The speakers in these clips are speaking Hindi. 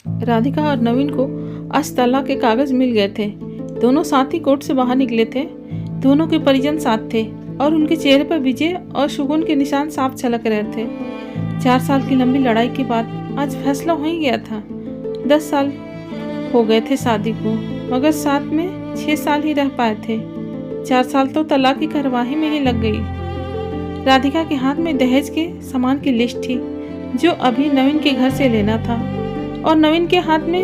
राधिका और नवीन को आज तलाक के कागज मिल गए थे। दोनों साथ ही कोर्ट से बाहर निकले थे। दोनों के परिजन साथ थे और उनके चेहरे पर विजय और सुकून के निशान साफ झलक रहे थे। 4 साल की लंबी लड़ाई के बाद आज फैसला हो ही गया था। 10 साल हो गए थे शादी को, मगर साथ में 6 साल ही रह पाए थे। 4 साल तो तलाक की कार्यवाही में ही लग गई। राधिका के हाथ में दहेज के सामान की लिस्ट थी जो अभी नवीन के घर से लेना था, और नवीन के हाथ में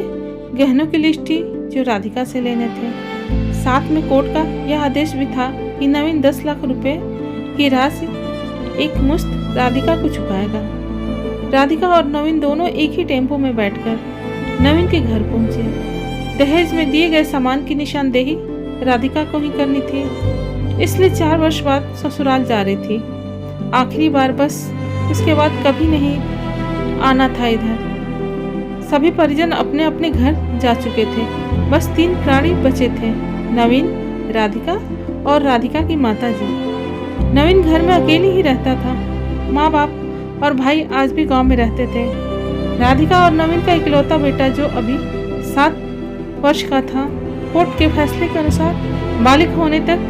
गहनों की लिस्ट थी जो राधिका से लेने थे। साथ में कोर्ट का यह आदेश भी था कि नवीन 10 लाख रुपए की राशि एक मुश्त राधिका को चुकाएगा। राधिका और नवीन दोनों एक ही टेम्पो में बैठकर नवीन के घर पहुंचे। दहेज में दिए गए सामान की निशानदेही राधिका को ही करनी थी, इसलिए 4 वर्ष बाद ससुराल जा रही थी। आखिरी बार, बस उसके बाद कभी नहीं आना था इधर। सभी परिजन अपने अपने घर जा चुके थे। बस 3 प्राणी बचे थे, नवीन, राधिका और राधिका की माताजी। नवीन घर में अकेले ही रहता था। माँ बाप और भाई आज भी गांव में रहते थे। राधिका और नवीन का इकलौता बेटा जो अभी 7 वर्ष का था, कोर्ट के फैसले के अनुसार बालिग होने तक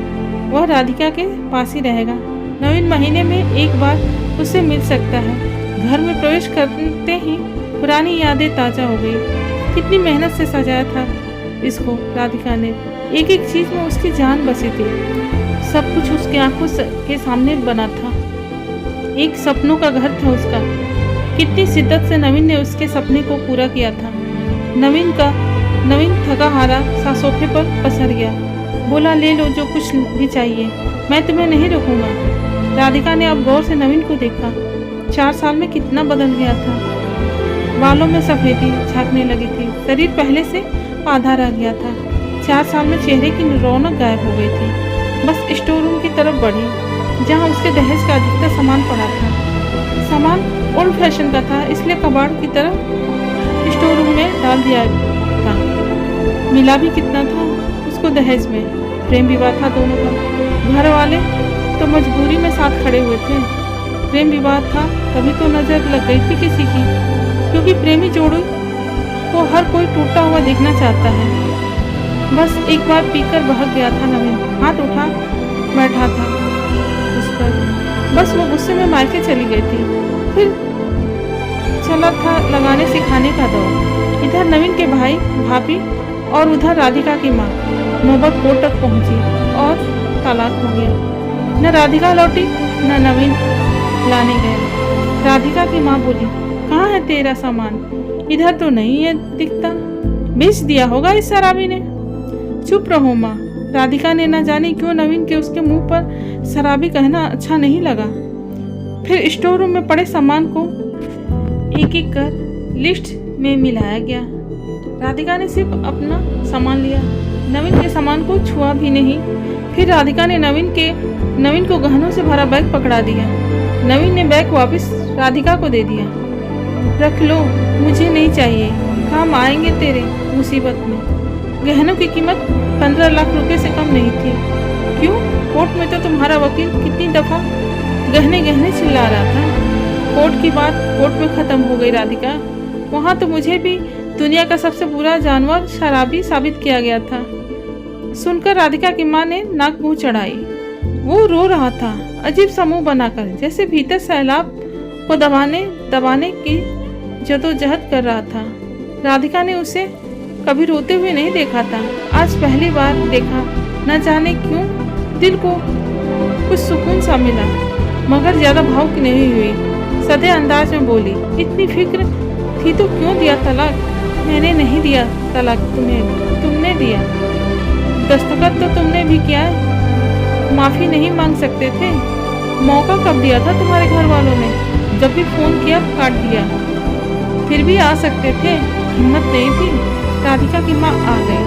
वह राधिका के पास ही रहेगा। नवीन महीने में एक बार उससे मिल सकता है। घर में प्रवेश करते ही पुरानी यादें ताज़ा हो गई। कितनी मेहनत से सजाया था इसको राधिका ने। एक एक चीज में उसकी जान बसी थी। सब कुछ उसकी आंखों के सामने बना था। एक सपनों का घर था उसका। कितनी शिद्दत से नवीन ने उसके सपने को पूरा किया था। नवीन थका हारा सा सोफे पर पसर गया। बोला, ले लो जो कुछ भी चाहिए, मैं तुम्हें नहीं रोकूंगा। राधिका ने अब गौर से नवीन को देखा। 4 साल में कितना बदल गया था। बालों में सफेदी झांकने लगी थी। शरीर पहले से आधा रह गया था। 4 साल में चेहरे की रौनक गायब हो गई थी। बस स्टोर रूम की तरफ बढ़ी, जहां उसके दहेज का अधिकतर सामान पड़ा था। सामान ओल्ड फैशन का था, इसलिए कबाड़ की तरफ स्टोर रूम में डाल दिया था। मिला भी कितना था उसको दहेज में। प्रेम विवाह था दोनों का। घर वाले तो मजबूरी में साथ खड़े हुए थे। प्रेम विवाह था तभी तो नजर लग गई थी किसी की, क्योंकि प्रेमी जोड़ों को हर कोई टूटा हुआ देखना चाहता है। बस एक बार पीकर बहक गया था नवीन। हाथ उठा बैठा था उस पर। बस वो गुस्से में मायके चली गई थी। फिर चला था लगाने सिखाने का दौर। इधर नवीन के भाई भाभी और उधर राधिका की माँ। नौबत कोर्ट तक पहुंची और तलाक हो गया। न राधिका लौटी न नवीन लाने गए। राधिका की माँ बोली, कहाँ है तेरा सामान? इधर तो नहीं है दिखता। बेच दिया होगा इस शराबी ने। चुप रहो माँ। राधिका ने न जाने क्यों नवीन के उसके मुंह पर शराबी कहना अच्छा नहीं लगा। फिर स्टोर रूम में पड़े सामान को एक एक कर लिस्ट में मिलाया गया। राधिका ने सिर्फ अपना सामान लिया, नवीन के सामान को छुआ भी नहीं। फिर राधिका ने नवीन को गहनों से भरा बैग पकड़ा दिया। नवीन ने बैग वापस राधिका को दे दिया। रख लो, मुझे नहीं चाहिए, काम आएंगे तेरे मुसीबत में। गहनों की कीमत 15 लाख रुपए से कम नहीं थी। क्यों? कोर्ट में तो तुम्हारा वकील कितनी दफा गहने गहने चिल्ला रहा था। कोर्ट की बात कोर्ट में खत्म हो गई राधिका। वहाँ तो मुझे भी दुनिया का सबसे बुरा जानवर शराबी साबित किया गया था। सुनकर राधिका की माँ ने नाक मुंह चढ़ाई। वो रो रहा था अजीब सा मुंह बनाकर, जैसे भीतर सैलाब को दबाने की जदोजहद कर रहा था। राधिका ने उसे कभी रोते हुए नहीं देखा था, आज पहली बार देखा। न जाने क्यों दिल को कुछ सुकून सा मिला, मगर ज्यादा भावुक नहीं हुई। सधे अंदाज में बोली, इतनी फिक्र थी तो क्यों दिया तलाक? मैंने नहीं दिया तलाक, तुमने दिया। दस्तखत तो तुमने भी किया है। माफी नहीं मांग सकते थे? मौका कब दिया था तुम्हारे घर वालों ने? जब भी फोन किया काट दिया। फिर भी आ सकते थे, हिम्मत नहीं थी। राधिका की माँ आ गई।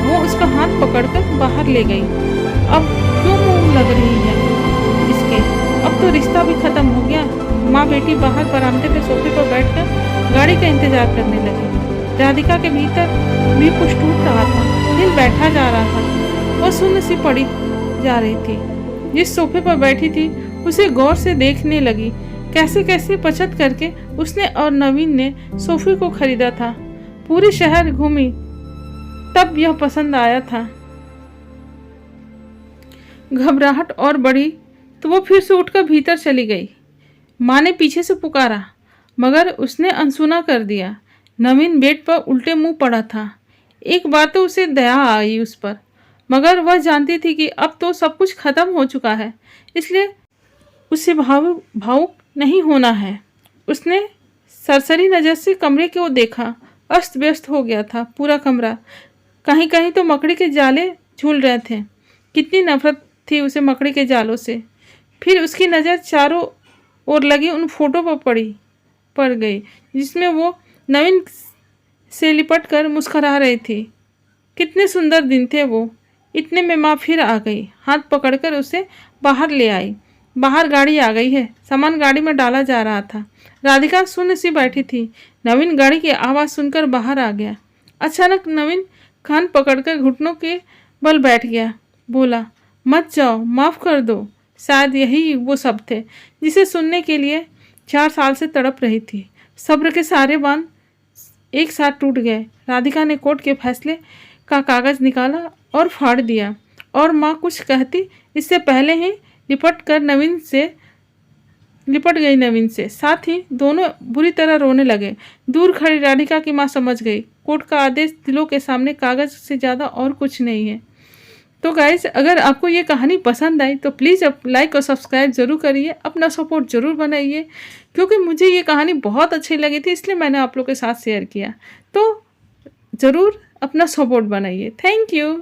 वो उसका हाथ पकड़कर बाहर ले गई। अब क्यों मुंह लग रही है इसके? अब तो रिश्ता भी खत्म हो गया। माँ बेटी बाहर बरामदे पे सोफे पर बैठकर गाड़ी का इंतजार करने लगी। राधिका के भीतर भी कुछ टूट रहा था, दिल बैठा जा रहा था। वो सुन्न सी पड़ी जा रही थी। जिस सोफे पर बैठी थी उसे गौर से देखने लगी। कैसे कैसे बचत करके उसने और नवीन ने सोफे को खरीदा था। पूरे शहर घूमी, तब यह पसंद आया था। घबराहट और बढ़ी तो वो फिर से उठकर भीतर चली गई। माँ ने पीछे से पुकारा, मगर उसने अनसुना कर दिया। नवीन बेड पर उल्टे मुंह पड़ा था। एक बार तो उसे दया आई उस पर, मगर वह जानती थी कि अब तो सब कुछ खत्म हो चुका है, इसलिए उसे भावुक नहीं होना है। उसने सरसरी नज़र से कमरे को देखा। अस्त व्यस्त हो गया था पूरा कमरा। कहीं कहीं तो मकड़ी के जाले झूल रहे थे। कितनी नफरत थी उसे मकड़ी के जालों से। फिर उसकी नज़र चारों ओर लगी उन फोटो पर पड़ गई, जिसमें वो नवीन से लिपट कर मुस्कुरा रही थी। कितने सुंदर दिन थे वो। इतने में माँ फिर आ गई। हाथ पकड़कर उसे बाहर ले आई। बाहर गाड़ी आ गई है। सामान गाड़ी में डाला जा रहा था। राधिका सुन्न सी बैठी थी। नवीन गाड़ी की आवाज़ सुनकर बाहर आ गया। अचानक नवीन कान पकड़कर घुटनों के बल बैठ गया। बोला, मत जाओ, माफ़ कर दो। शायद यही वो सब थे जिसे सुनने के लिए 4 साल से तड़प रही थी। सब्र के सारे बांध एक साथ टूट गए। राधिका ने कोर्ट के फैसले का कागज़ निकाला और फाड़ दिया, और माँ कुछ कहती इससे पहले ही लिपट गई नवीन से। साथ ही दोनों बुरी तरह रोने लगे। दूर खड़ी राधिका की माँ समझ गई, कोर्ट का आदेश दिलों के सामने कागज़ से ज़्यादा और कुछ नहीं है। तो गाइज, अगर आपको ये कहानी पसंद आई तो प्लीज़ आप लाइक और सब्सक्राइब ज़रूर करिए, अपना सपोर्ट ज़रूर बनाइए, क्योंकि मुझे ये कहानी बहुत अच्छी लगी थी, इसलिए मैंने आप लोग के साथ शेयर किया। तो ज़रूर अपना सपोर्ट बनाइए। Thank you.